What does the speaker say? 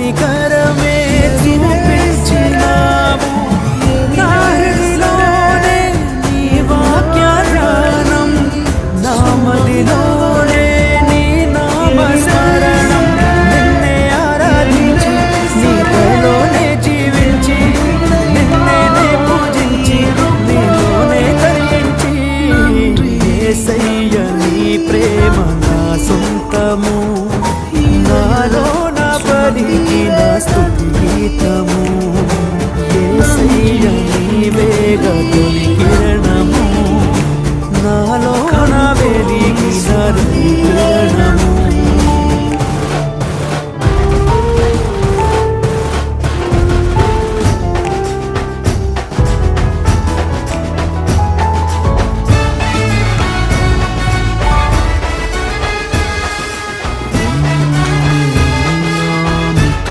కనికరమే చూపించినావు నా హృదిలోనే నీ వాక్య ధ్యానం నా మదిలోనే నీ నామస్మరణం నిన్నే ఆరాధించి నీలోనే జీవించి నిన్నే పూజించి నీలోనే తరించి యేసయ్య నీ ప్రేమ నా సొంతము నాలో నా పలికిన స్తుతి గీతము యేసయ్య నీవేగా తొలి